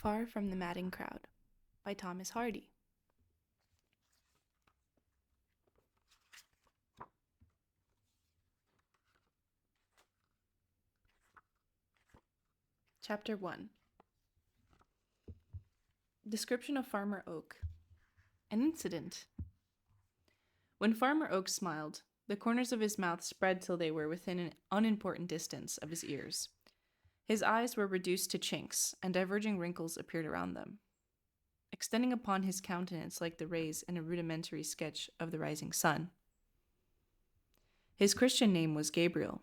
Far from the Madding Crowd by Thomas Hardy. Chapter 1. Description of Farmer Oak. An incident. When Farmer Oak smiled, the corners of his mouth spread till they were within an unimportant distance of his ears. His eyes were reduced to chinks, and diverging wrinkles appeared around them, extending upon his countenance like the rays in a rudimentary sketch of the rising sun. His Christian name was Gabriel,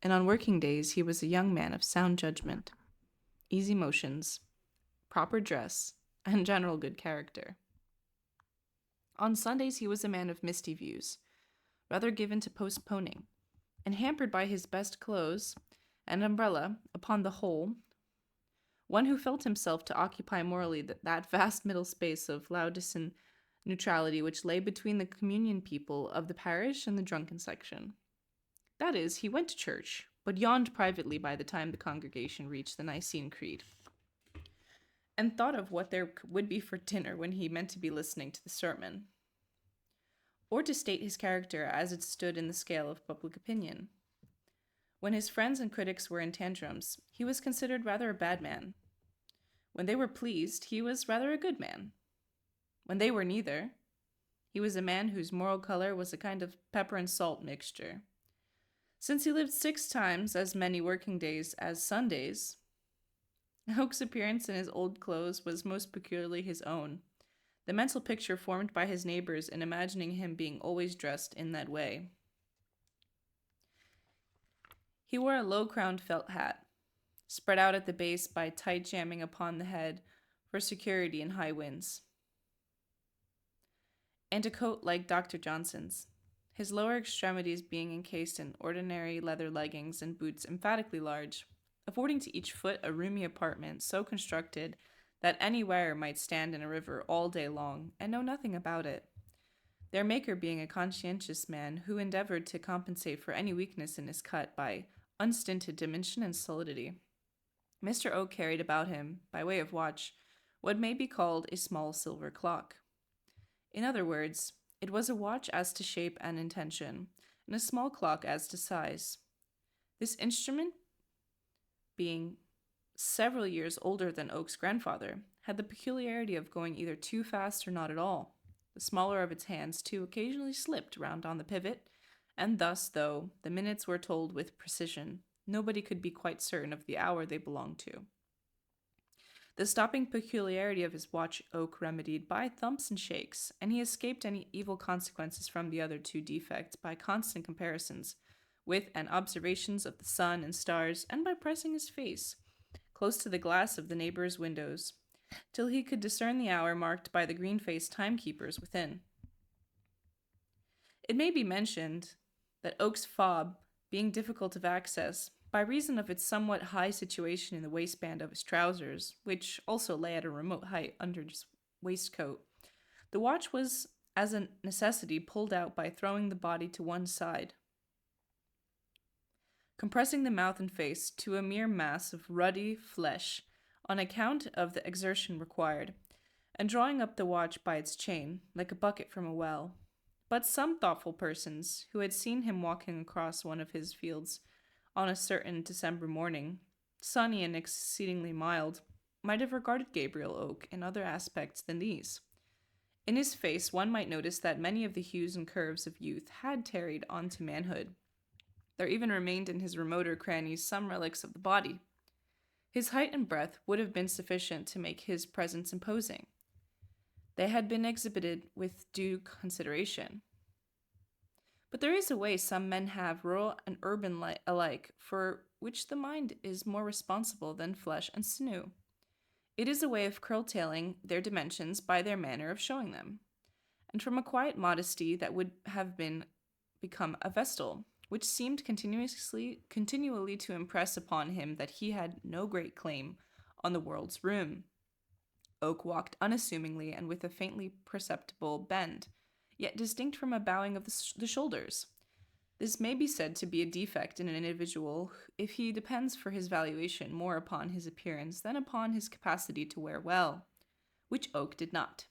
and on working days he was a young man of sound judgment, easy motions, proper dress, and general good character. On Sundays he was a man of misty views, rather given to postponing, and hampered by his best clothes and umbrella, upon the whole, one who felt himself to occupy morally that vast middle space of Laodicean neutrality which lay between the communion people of the parish and the drunken section. That is, he went to church, but yawned privately by the time the congregation reached the Nicene Creed, and thought of what there would be for dinner when he meant to be listening to the sermon, or to state his character as it stood in the scale of public opinion. When his friends and critics were in tantrums, he was considered rather a bad man. When they were pleased, he was rather a good man. When they were neither, he was a man whose moral color was a kind of pepper and salt mixture. Since he lived 6 times as many working days as Sundays, Oak's appearance in his old clothes was most peculiarly his own. The mental picture formed by his neighbors in imagining him being always dressed in that way. He wore a low-crowned felt hat, spread out at the base by tight jamming upon the head for security in high winds, and a coat like Dr. Johnson's, his lower extremities being encased in ordinary leather leggings and boots emphatically large, affording to each foot a roomy apartment so constructed that any wearer might stand in a river all day long and know nothing about it, their maker being a conscientious man who endeavored to compensate for any weakness in his cut by unstinted dimension and solidity. Mr. Oak carried about him, by way of watch, what may be called a small silver clock. In other words, it was a watch as to shape and intention, and a small clock as to size. This instrument, being several years older than Oak's grandfather, had the peculiarity of going either too fast or not at all. The smaller of its hands, too, occasionally slipped round on the pivot, and thus, though the minutes were told with precision, nobody could be quite certain of the hour they belonged to. The stopping peculiarity of his watch Oak remedied by thumps and shakes, and he escaped any evil consequences from the other 2 defects by constant comparisons with and observations of the sun and stars, and by pressing his face close to the glass of the neighbors' windows, till he could discern the hour marked by the green-faced timekeepers within. It may be mentioned that Oak's fob, being difficult of access, by reason of its somewhat high situation in the waistband of his trousers, which also lay at a remote height under his waistcoat, the watch was, as a necessity, pulled out by throwing the body to one side, compressing the mouth and face to a mere mass of ruddy flesh on account of the exertion required, and drawing up the watch by its chain, like a bucket from a well. But some thoughtful persons, who had seen him walking across one of his fields on a certain December morning, sunny and exceedingly mild, might have regarded Gabriel Oak in other aspects than these. In his face one might notice that many of the hues and curves of youth had tarried on to manhood. There even remained in his remoter crannies some relics of the body. His height and breadth would have been sufficient to make his presence imposing. They had been exhibited with due consideration. But there is a way some men have, rural and urban alike, for which the mind is more responsible than flesh and sinew. It is a way of curtailing their dimensions by their manner of showing them, and from a quiet modesty that would have become a vestal, which seemed continually to impress upon him that he had no great claim on the world's room. Oak walked unassumingly and with a faintly perceptible bend, yet distinct from a bowing of the shoulders, This may be said to be a defect in an individual if he depends for his valuation more upon his appearance than upon his capacity to wear well, which Oak did not.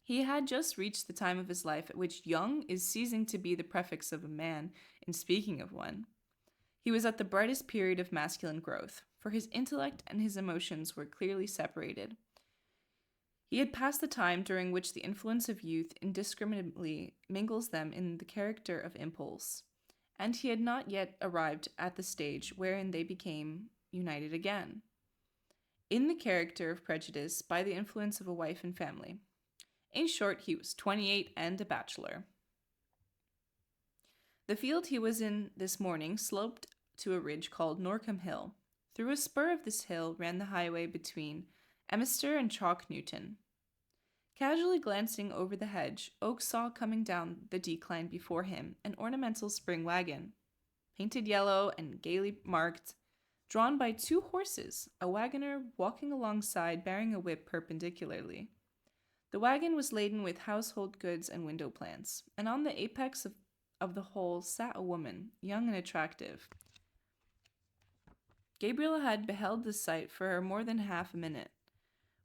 He had just reached the time of his life at which young is ceasing to be the prefix of a man in speaking of one. He was at the brightest period of masculine growth, for his intellect and his emotions were clearly separated. He had passed the time during which the influence of youth indiscriminately mingles them in the character of impulse, and he had not yet arrived at the stage wherein they became united again, in the character of prejudice by the influence of a wife and family. In short, he was 28 and a bachelor. The field he was in this morning sloped to a ridge called Norcombe Hill. Through a spur of this hill ran the highway between Emister and Chalk Newton. Casually glancing over the hedge, Oak saw coming down the decline before him an ornamental spring wagon, painted yellow and gaily marked, drawn by 2 horses, a wagoner walking alongside bearing a whip perpendicularly. The wagon was laden with household goods and window plants, and on the apex of the whole sat a woman, young and attractive. Gabriel had beheld this sight for more than half a minute,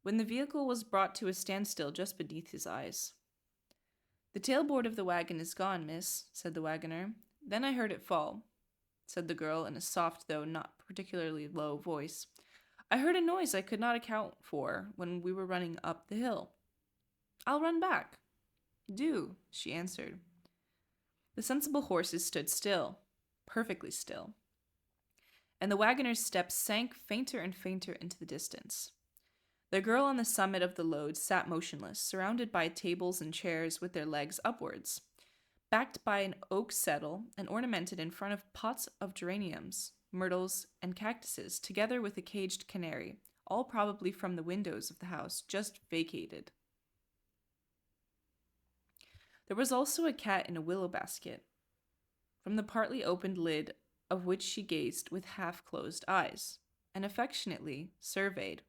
when the vehicle was brought to a standstill just beneath his eyes. "The tailboard of the wagon is gone, miss," said the wagoner. "Then I heard it fall," said the girl in a soft, though not particularly low voice. "I heard a noise I could not account for when we were running up the hill." "I'll run back." "Do," she answered. The sensible horses stood still, perfectly still, and the wagoner's steps sank fainter and fainter into the distance. The girl on the summit of the load sat motionless, surrounded by tables and chairs with their legs upwards, backed by an oak settle and ornamented in front of pots of geraniums, myrtles, and cactuses, together with a caged canary, all probably from the windows of the house just vacated. There was also a cat in a willow basket, from the partly opened lid of which she gazed with half-closed eyes, and affectionately surveyed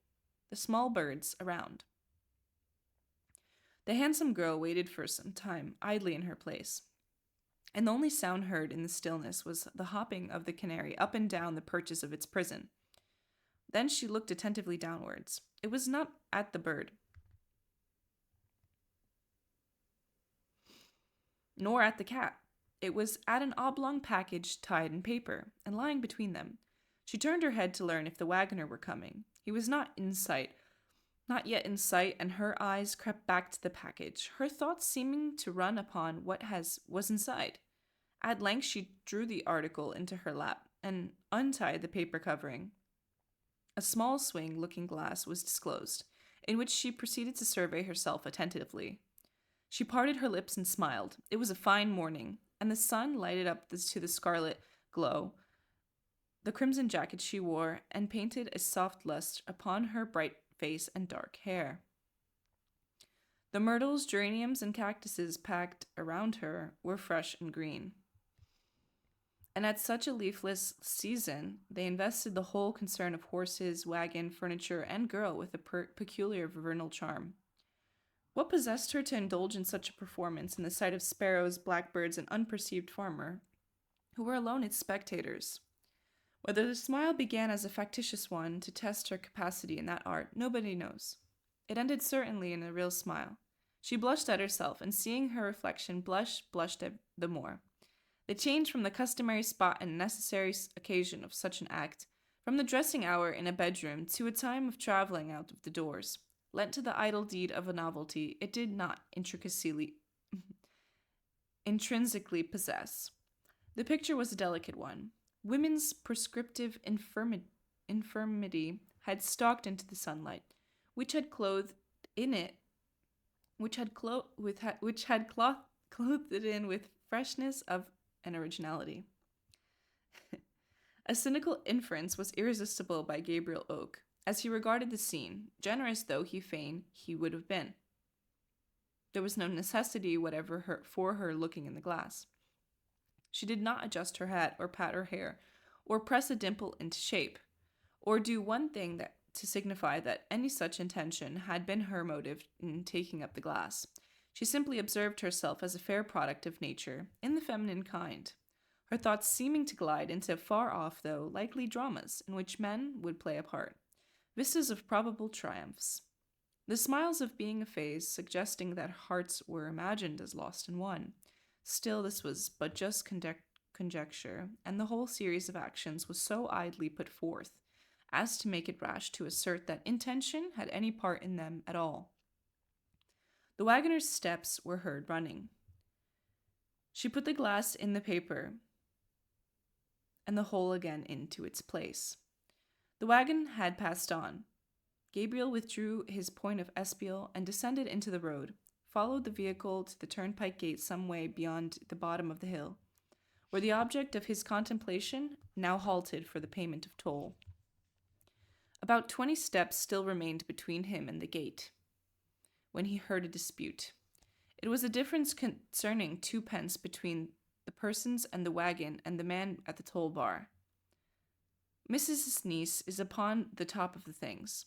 the small birds around. The handsome girl waited for some time, idly in her place, and the only sound heard in the stillness was the hopping of the canary up and down the perches of its prison. Then she looked attentively downwards. It was not at the bird, nor at the cat. It was at an oblong package tied in paper, and lying between them. She turned her head to learn if the wagoner were coming. He was not yet in sight, and her eyes crept back to the package, her thoughts seeming to run upon what was inside. At length she drew the article into her lap, and untied the paper covering. A small swing looking-glass was disclosed, in which she proceeded to survey herself attentively. She parted her lips and smiled. It was a fine morning, and the sun lighted up to the scarlet glow the crimson jacket she wore, and painted a soft lustre upon her bright face and dark hair. The myrtles, geraniums, and cactuses packed around her were fresh and green, and at such a leafless season they invested the whole concern of horses, wagon, furniture, and girl with a peculiar vernal charm. What possessed her to indulge in such a performance in the sight of sparrows, blackbirds, and unperceived farmer, who were alone its spectators? Whether the smile began as a factitious one to test her capacity in that art, nobody knows. It ended certainly in a real smile. She blushed at herself, and seeing her reflection blushed the more. The change from the customary spot and necessary occasion of such an act, from the dressing hour in a bedroom to a time of traveling out of the doors, lent to the idle deed of a novelty it did not intrinsically possess. The picture was a delicate one. Women's prescriptive infirmity had stalked into the sunlight, which had clothed it in with freshness of and originality. A cynical inference was irresistible by Gabriel Oak, as he regarded the scene, generous though he would have been. There was no necessity whatever for her looking in the glass. She did not adjust her hat, or pat her hair, or press a dimple into shape, or do one thing to signify that any such intention had been her motive in taking up the glass. She simply observed herself as a fair product of nature, in the feminine kind, her thoughts seeming to glide into far off, though likely dramas in which men would play a part, vistas of probable triumphs. The smiles of being a phase suggesting that hearts were imagined as lost and won. Still, this was but just conjecture, and the whole series of actions was so idly put forth as to make it rash to assert that intention had any part in them at all. The wagoner's steps were heard running. She put the glass in the paper and the hole again into its place. The wagon had passed on. Gabriel withdrew his point of espial and descended into the road, followed the vehicle to the turnpike gate some way beyond the bottom of the hill, where the object of his contemplation now halted for the payment of toll. About 20 steps still remained between him and the gate, when he heard a dispute. It was a difference concerning 2 pence between the persons and the wagon and the man at the toll bar. Mrs. niece is upon the top of the things,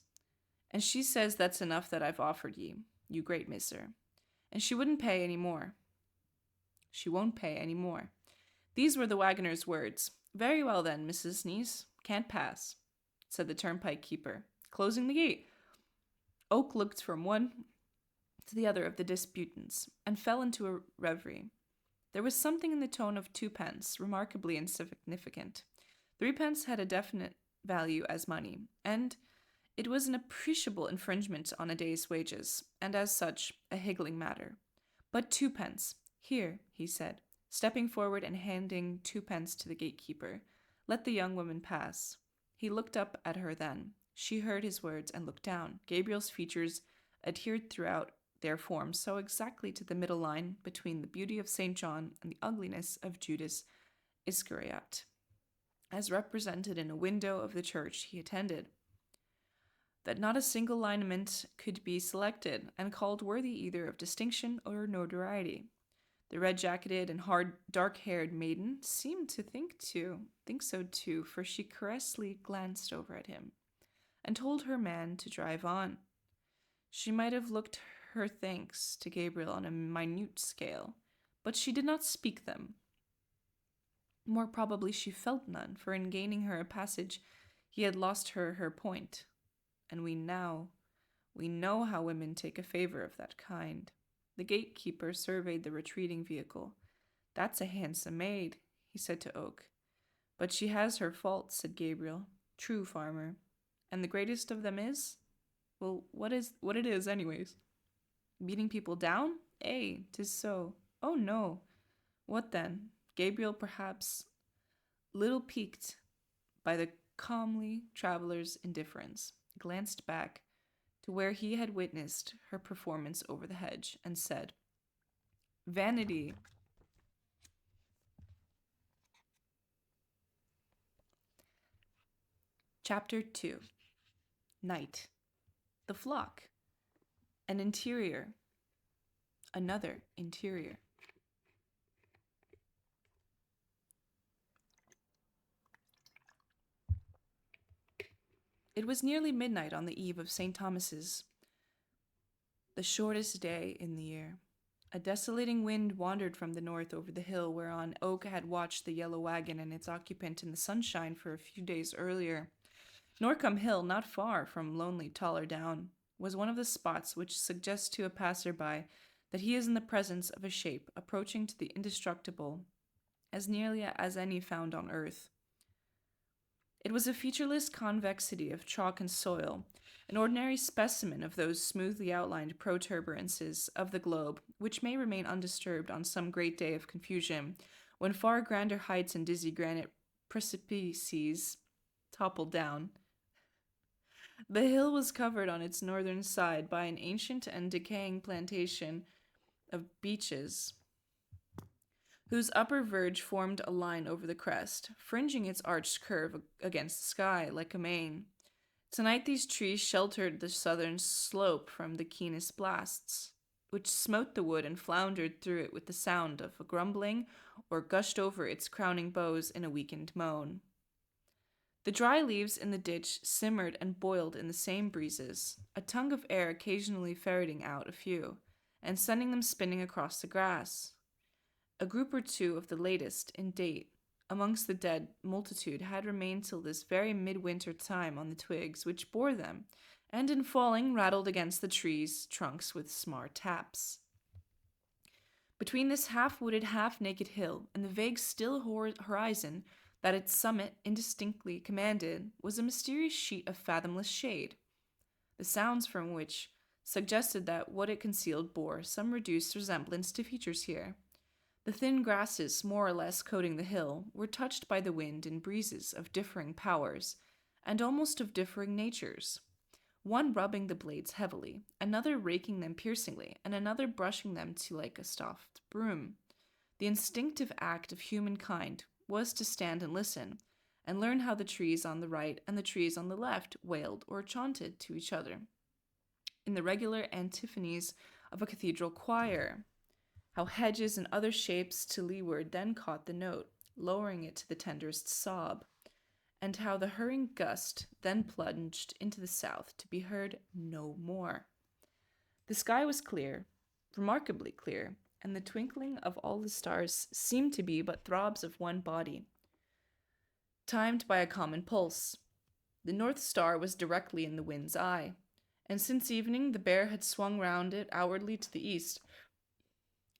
and she says that's enough that I've offered ye, you great misser, and she wouldn't pay any more. She won't pay any more. These were the wagoner's words. Very well then, Mrs. niece, can't pass, said the turnpike keeper, closing the gate. Oak looked from one to the other of the disputants, and fell into a reverie. There was something in the tone of 2 pence remarkably insignificant. 3 pence had a definite value as money, and it was an appreciable infringement on a day's wages, and as such, a higgling matter. But 2 pence. Here, he said, stepping forward and handing 2 pence to the gatekeeper. Let the young woman pass. He looked up at her then. She heard his words and looked down. Gabriel's features adhered throughout their form so exactly to the middle line between the beauty of St. John and the ugliness of Judas Iscariot, as represented in a window of the church he attended, that not a single lineament could be selected and called worthy either of distinction or notoriety. The red-jacketed and dark-haired maiden seemed to think so too, for she caressingly glanced over at him and told her man to drive on. She might have looked her thanks to Gabriel on a minute scale, but she did not speak them. More probably she felt none, for in gaining her a passage he had lost her point, and we know how women take a favor of that kind. The gatekeeper surveyed the retreating vehicle. That's a handsome maid, he said to Oak. But she has her faults, said Gabriel. True, farmer. And the greatest of them is? Well, what it is, anyways? Beating people down? 'Tis so. Oh, no. What then? Gabriel, perhaps, little piqued by the calmly traveler's indifference, glanced back to where he had witnessed her performance over the hedge, and said, Vanity. Chapter 2. Night. The flock. An interior. Another interior. It was nearly midnight on the eve of St. Thomas's, the shortest day in the year. A desolating wind wandered from the north over the hill whereon Oak had watched the yellow wagon and its occupant in the sunshine for a few days earlier. Norcombe Hill, not far from lonely Taller Down, was one of the spots which suggests to a passer-by that he is in the presence of a shape approaching to the indestructible as nearly as any found on earth. It was a featureless convexity of chalk and soil, an ordinary specimen of those smoothly outlined protuberances of the globe which may remain undisturbed on some great day of confusion, when far grander heights and dizzy granite precipices toppled down. The hill was covered on its northern side by an ancient and decaying plantation of beeches, whose upper verge formed a line over the crest, fringing its arched curve against the sky like a mane. Tonight these trees sheltered the southern slope from the keenest blasts, which smote the wood and floundered through it with the sound of a grumbling, or gushed over its crowning boughs in a weakened moan. The dry leaves in the ditch simmered and boiled in the same breezes, a tongue of air occasionally ferreting out a few, and sending them spinning across the grass. A group or two of the latest in date amongst the dead multitude had remained till this very midwinter time on the twigs which bore them, and in falling rattled against the trees' trunks with smart taps. Between this half-wooded, half-naked hill and the vague still horizon that its summit indistinctly commanded was a mysterious sheet of fathomless shade, the sounds from which suggested that what it concealed bore some reduced resemblance to features here. The thin grasses, more or less coating the hill, were touched by the wind in breezes of differing powers, and almost of differing natures, one rubbing the blades heavily, another raking them piercingly, and another brushing them to like a soft broom. The instinctive act of humankind was to stand and listen, and learn how the trees on the right and the trees on the left wailed or chanted to each other, in the regular antiphonies of a cathedral choir. How hedges and other shapes to leeward then caught the note, lowering it to the tenderest sob, and how the hurrying gust then plunged into the south to be heard no more. The sky was clear, remarkably clear, and the twinkling of all the stars seemed to be but throbs of one body, timed by a common pulse. The North Star was directly in the wind's eye, and since evening the bear had swung round it outwardly to the east,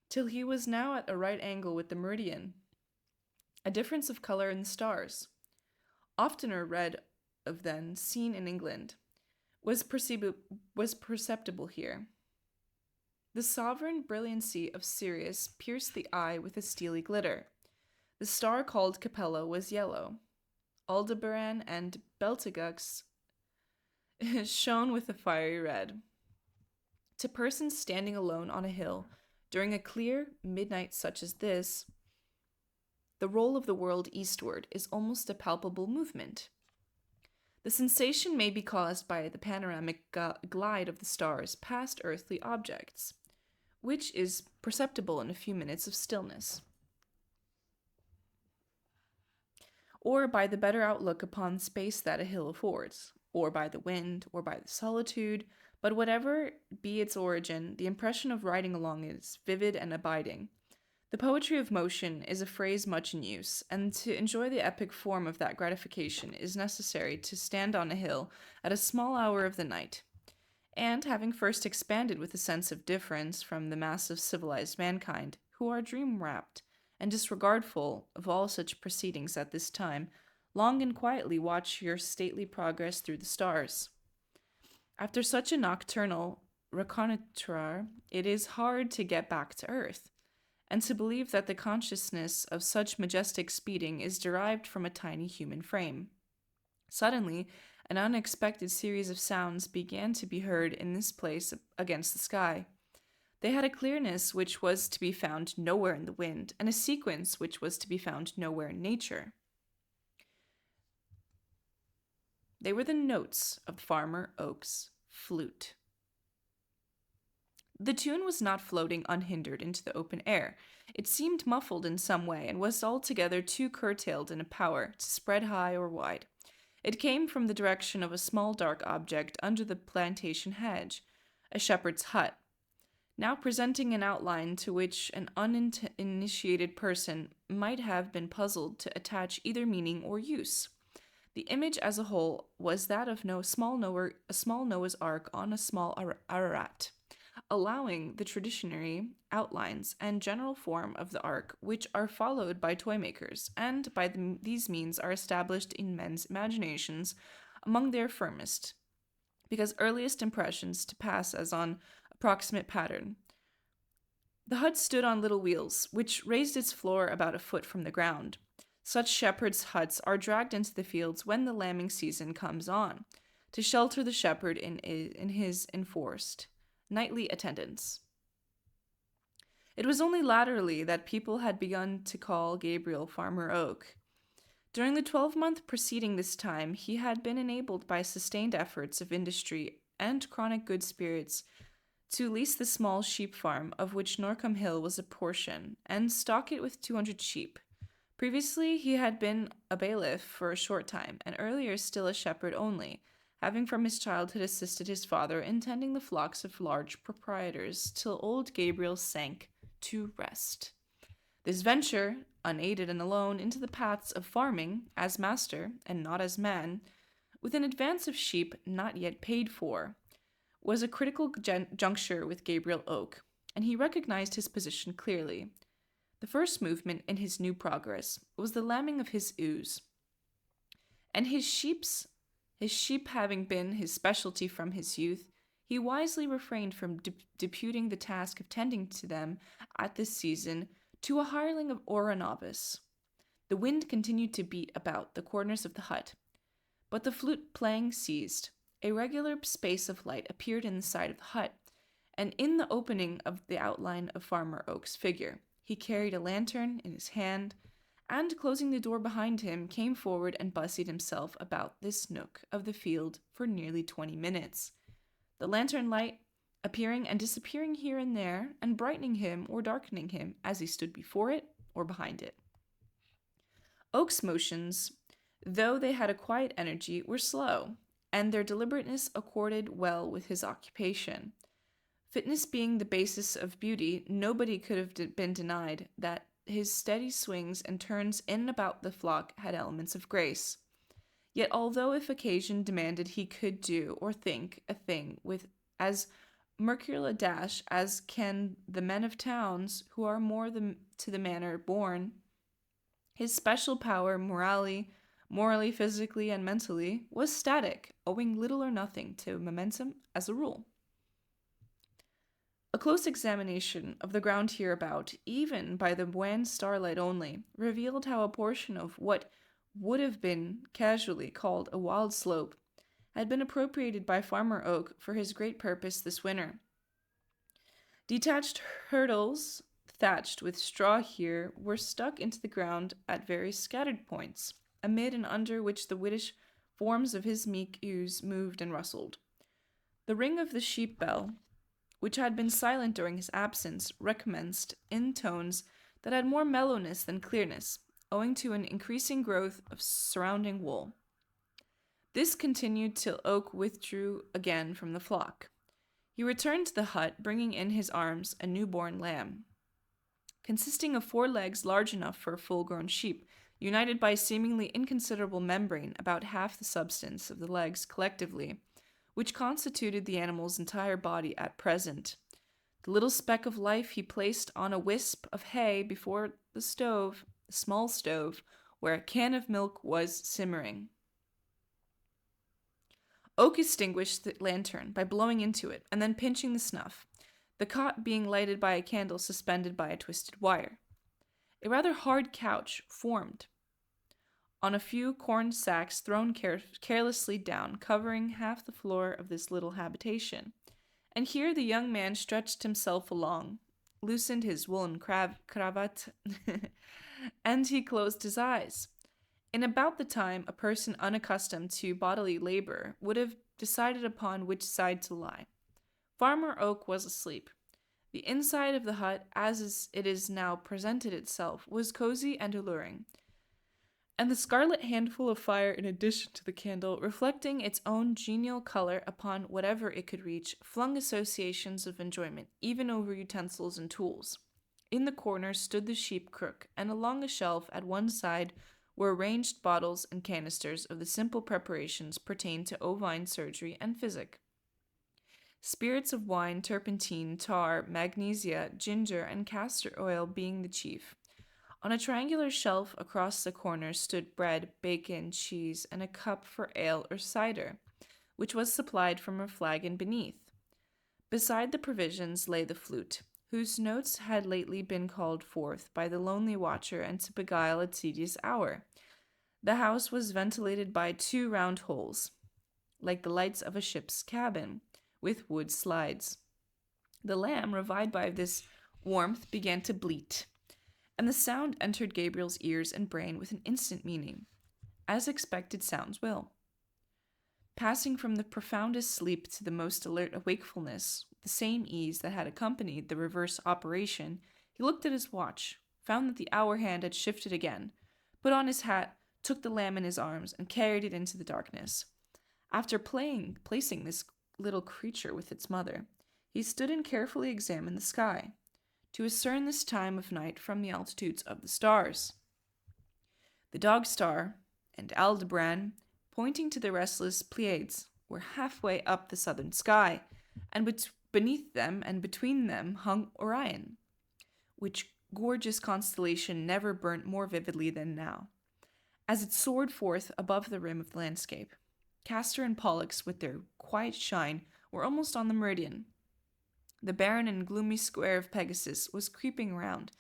till he was now at a right angle with the meridian, a difference of color in the stars, oftener read of than seen in England, was perceptible here. The sovereign brilliancy of Sirius pierced the eye with a steely glitter. The star called Capella was yellow. Aldebaran and Beltagux shone with a fiery red. To persons standing alone on a hill, during a clear midnight such as this, the roll of the world eastward is almost a palpable movement. The sensation may be caused by the panoramic glide of the stars past earthly objects, which is perceptible in a few minutes of stillness, or by the better outlook upon space that a hill affords, or by the wind, or by the solitude, but whatever be its origin, the impression of riding along is vivid and abiding. The poetry of motion is a phrase much in use, and to enjoy the epic form of that gratification is necessary to stand on a hill at a small hour of the night, and having first expanded with a sense of difference from the mass of civilized mankind, who are dream-wrapped and disregardful of all such proceedings at this time, long and quietly watch your stately progress through the stars. After such a nocturnal reconnoitre, it is hard to get back to earth, and to believe that the consciousness of such majestic speeding is derived from a tiny human frame. Suddenly, an unexpected series of sounds began to be heard in this place against the sky. They had a clearness which was to be found nowhere in the wind, and a sequence which was to be found nowhere in nature. They were the notes of Farmer Oak's flute. The tune was not floating unhindered into the open air. It seemed muffled in some way, and was altogether too curtailed in a power to spread high or wide. It came from the direction of a small dark object under the plantation hedge, a shepherd's hut, now presenting an outline to which an uninitiated person might have been puzzled to attach either meaning or use. The image as a whole was that of a small Noah's Ark on a small Ararat, allowing the traditionary outlines and general form of the ark, which are followed by toy makers, and by these means are established in men's imaginations among their firmest, because earliest impressions to pass as on approximate pattern. The hut stood on little wheels, which raised its floor about a foot from the ground. Such shepherds' huts are dragged into the fields when the lambing season comes on, to shelter the shepherd in his enforced nightly attendance. It was only latterly that people had begun to call Gabriel Farmer Oak. During the 12-month preceding this time, he had been enabled by sustained efforts of industry and chronic good spirits to lease the small sheep farm of which Norcombe Hill was a portion, and stock it with 200 sheep. Previously, he had been a bailiff for a short time, and earlier still a shepherd only, having from his childhood assisted his father in tending the flocks of large proprietors, till old Gabriel sank to rest. This venture, unaided and alone, into the paths of farming, as master and not as man, with an advance of sheep not yet paid for, was a critical juncture with Gabriel Oak, and he recognized his position clearly. The first movement in his new progress was the lambing of his ewes, and his sheep having been his specialty from his youth, he wisely refrained from deputing the task of tending to them at this season to a hireling or a novice. The wind continued to beat about the corners of the hut, but the flute playing ceased. A regular space of light appeared in the side of the hut, and in the opening of the outline of Farmer Oak's figure. He carried a lantern in his hand, and, closing the door behind him, came forward and busied himself about this nook of the field for nearly 20 minutes, the lantern light appearing and disappearing here and there, and brightening him or darkening him as he stood before it or behind it. Oak's motions, though they had a quiet energy, were slow, and their deliberateness accorded well with his occupation. Fitness being the basis of beauty, nobody could have been denied that his steady swings and turns in and about the flock had elements of grace. Yet although if occasion demanded he could do or think a thing with as mercurial a dash as can the men of towns who are more to the manner born, his special power morally, physically, and mentally was static, owing little or nothing to momentum as a rule. A close examination of the ground hereabout, even by the wan starlight only, revealed how a portion of what would have been casually called a wild slope had been appropriated by Farmer Oak for his great purpose this winter. Detached hurdles, thatched with straw here, were stuck into the ground at various scattered points, amid and under which the whitish forms of his meek ewes moved and rustled. The ring of the sheep bell, which had been silent during his absence, recommenced in tones that had more mellowness than clearness, owing to an increasing growth of surrounding wool. This continued till Oak withdrew again from the flock. He returned to the hut, bringing in his arms a newborn lamb, consisting of 4 legs large enough for a full-grown sheep, united by a seemingly inconsiderable membrane about half the substance of the legs collectively, which constituted the animal's entire body at present. The little speck of life he placed on a wisp of hay before the small stove, where a can of milk was simmering. Oak extinguished the lantern by blowing into it and then pinching the snuff, the cot being lighted by a candle suspended by a twisted wire. A rather hard couch formed on a few corn sacks thrown carelessly down, covering half the floor of this little habitation. And here the young man stretched himself along, loosened his woolen cravat, and he closed his eyes. In about the time a person unaccustomed to bodily labor would have decided upon which side to lie. Farmer Oak was asleep. The inside of the hut, as it is now presented itself, was cozy and alluring, and the scarlet handful of fire in addition to the candle, reflecting its own genial color upon whatever it could reach, flung associations of enjoyment even over utensils and tools. In the corner stood the sheep crook, and along a shelf at one side were arranged bottles and canisters of the simple preparations pertaining to ovine surgery and physic. Spirits of wine, turpentine, tar, magnesia, ginger, and castor oil being the chief. On a triangular shelf across the corner stood bread, bacon, cheese, and a cup for ale or cider, which was supplied from a flagon beneath. Beside the provisions lay the flute, whose notes had lately been called forth by the lonely watcher and to beguile a tedious hour. The house was ventilated by 2 round holes, like the lights of a ship's cabin, with wood slides. The lamb, revived by this warmth, began to bleat, and the sound entered Gabriel's ears and brain with an instant meaning, as expected sounds will. Passing from the profoundest sleep to the most alert wakefulness, with the same ease that had accompanied the reverse operation, he looked at his watch, found that the hour hand had shifted again, put on his hat, took the lamb in his arms, and carried it into the darkness. After placing this little creature with its mother, he stood and carefully examined the sky. to discern this time of night from the altitudes of the stars. The Dog Star and Aldebaran, pointing to the restless Pleiades, were halfway up the southern sky, and beneath them and between them hung Orion, which gorgeous constellation never burnt more vividly than now, as it soared forth above the rim of the landscape. Castor and Pollux, with their quiet shine, were almost on the meridian. The barren and gloomy square of Pegasus was creeping round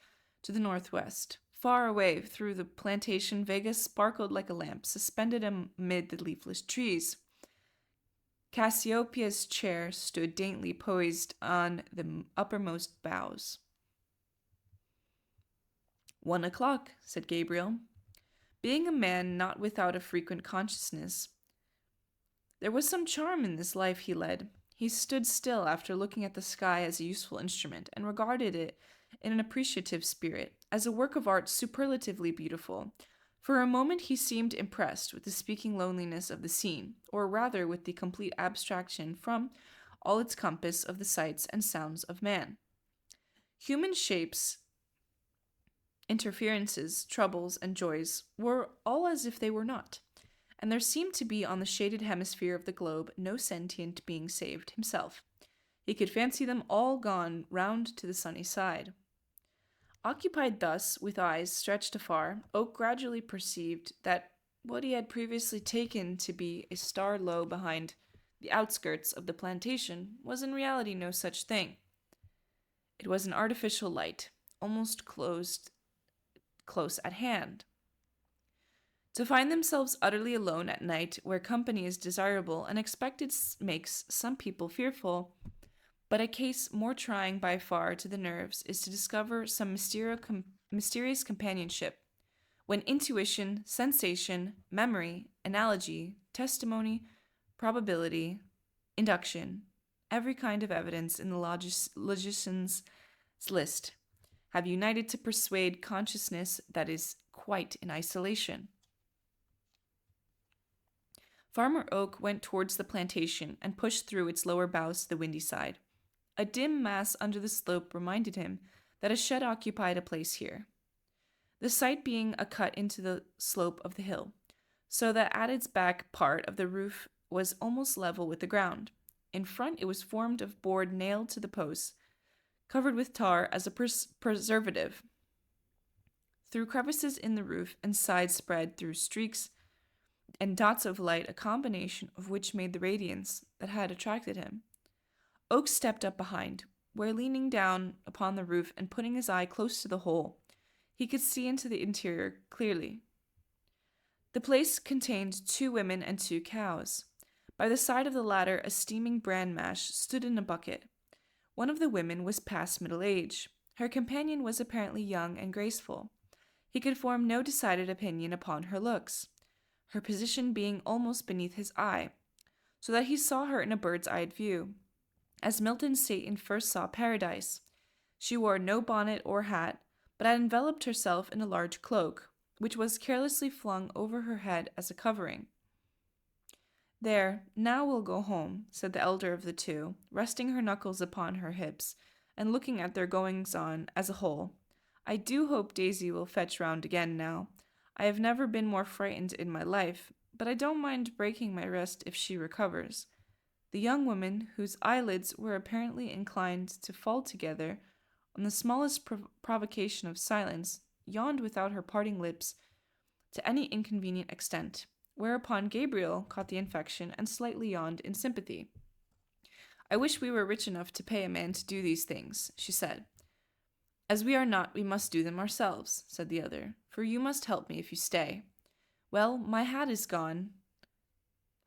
to the northwest. Far away through the plantation, Vega sparkled like a lamp, suspended amid the leafless trees. Cassiopeia's chair stood daintily poised on the uppermost boughs. 1:00, said Gabriel. Being a man not without a frequent consciousness, there was some charm in this life he led. He stood still after looking at the sky as a useful instrument, and regarded it in an appreciative spirit, as a work of art superlatively beautiful. For a moment he seemed impressed with the speaking loneliness of the scene, or rather with the complete abstraction from all its compass of the sights and sounds of man. Human shapes, interferences, troubles, and joys were all as if they were not, and there seemed to be on the shaded hemisphere of the globe no sentient being saved himself. He could fancy them all gone round to the sunny side. Occupied thus, with eyes stretched afar, Oak gradually perceived that what he had previously taken to be a star low behind the outskirts of the plantation was in reality no such thing. It was an artificial light, almost close at hand. To find themselves utterly alone at night, where company is desirable, unexpected makes some people fearful, but a case more trying by far to the nerves is to discover some mysterious companionship, when intuition, sensation, memory, analogy, testimony, probability, induction, every kind of evidence in the logician's list, have united to persuade consciousness that is quite in isolation. Farmer Oak went towards the plantation and pushed through its lower boughs to the windy side. A dim mass under the slope reminded him that a shed occupied a place here, the site being a cut into the slope of the hill, so that at its back part of the roof was almost level with the ground. In front it was formed of board nailed to the posts, covered with tar as a preservative. Through crevices in the roof and sides spread through streaks and dots of light, a combination of which made the radiance that had attracted him. Oak stepped up behind, where leaning down upon the roof and putting his eye close to the hole, he could see into the interior clearly. The place contained 2 women and 2 cows. By the side of the latter, a steaming bran mash stood in a bucket. One of the women was past middle age. Her companion was apparently young and graceful. He could form no decided opinion upon her looks, her position being almost beneath his eye, so that he saw her in a bird's-eye view, as Milton Satan first saw paradise. She wore no bonnet or hat, but had enveloped herself in a large cloak, which was carelessly flung over her head as a covering. "There, now we'll go home," said the elder of the 2, resting her knuckles upon her hips, and looking at their goings-on as a whole. "I do hope Daisy will fetch round again now. I have never been more frightened in my life, but I don't mind breaking my rest if she recovers." The young woman, whose eyelids were apparently inclined to fall together on the smallest provocation of silence, yawned without her parting lips to any inconvenient extent, whereupon Gabriel caught the infection and slightly yawned in sympathy. "I wish we were rich enough to pay a man to do these things," she said. "As we are not, we must do them ourselves," said the other, "for you must help me if you stay. Well, my hat is gone.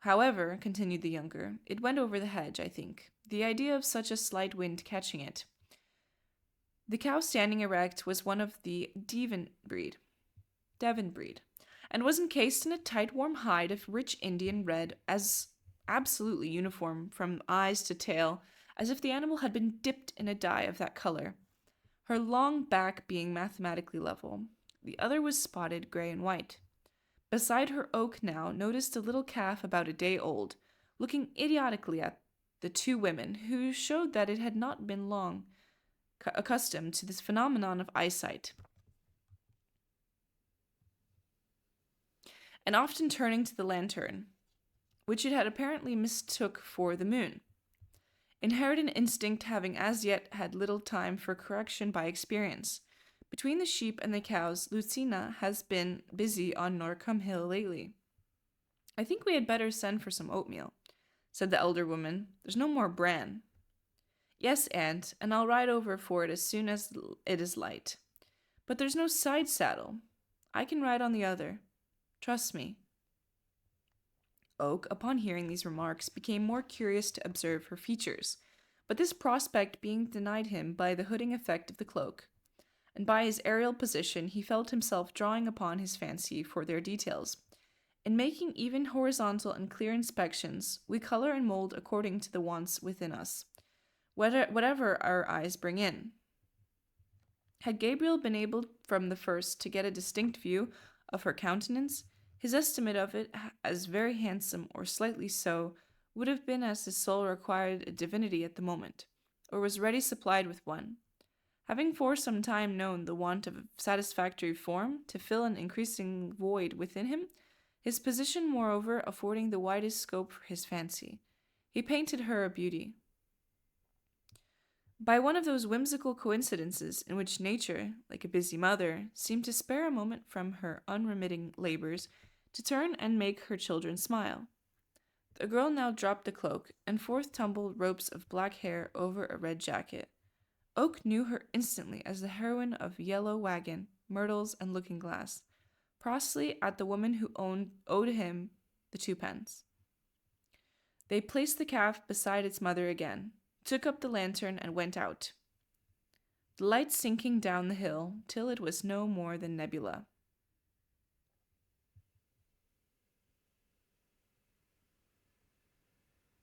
However," continued the younger, "it went over the hedge, I think. The idea of such a slight wind catching it." The cow standing erect was one of the Devon breed, and was encased in a tight, warm hide of rich Indian red, as absolutely uniform from eyes to tail, as if the animal had been dipped in a dye of that color, her long back being mathematically level. The other was spotted gray and white. Beside her, Oak now noticed a little calf about a day old, looking idiotically at the 2 women, who showed that it had not been long accustomed to this phenomenon of eyesight, and often turning to the lantern, which it had apparently mistook for the moon. Inherited instinct having as yet had little time for correction by experience. Between the sheep and the cows, Lucina has been busy on Norcombe Hill lately. I think we had better send for some oatmeal, said the elder woman. There's no more bran. Yes, aunt, and I'll ride over for it as soon as it is light. But there's no side saddle. I can ride on the other. Trust me. Oak, upon hearing these remarks, became more curious to observe her features, but this prospect being denied him by the hooding effect of the cloak, and by his aerial position, he felt himself drawing upon his fancy for their details. In making even horizontal and clear inspections, we color and mold according to the wants within us, whatever our eyes bring in. Had Gabriel been able from the first to get a distinct view of her countenance, his estimate of it as very handsome or slightly so would have been as his soul required a divinity at the moment, or was ready supplied with one. Having for some time known the want of a satisfactory form to fill an increasing void within him, his position moreover affording the widest scope for his fancy, he painted her a beauty. By one of those whimsical coincidences in which nature, like a busy mother, seemed to spare a moment from her unremitting labors to turn and make her children smile. The girl now dropped the cloak, and forth tumbled ropes of black hair over a red jacket. Oak knew her instantly as the heroine of Yellow Wagon, Myrtles, and Looking Glass, crossly at the woman who owed him the 2 pence. They placed the calf beside its mother again, took up the lantern, and went out, the light sinking down the hill till it was no more than nebula.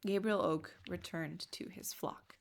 Gabriel Oak returned to his flock.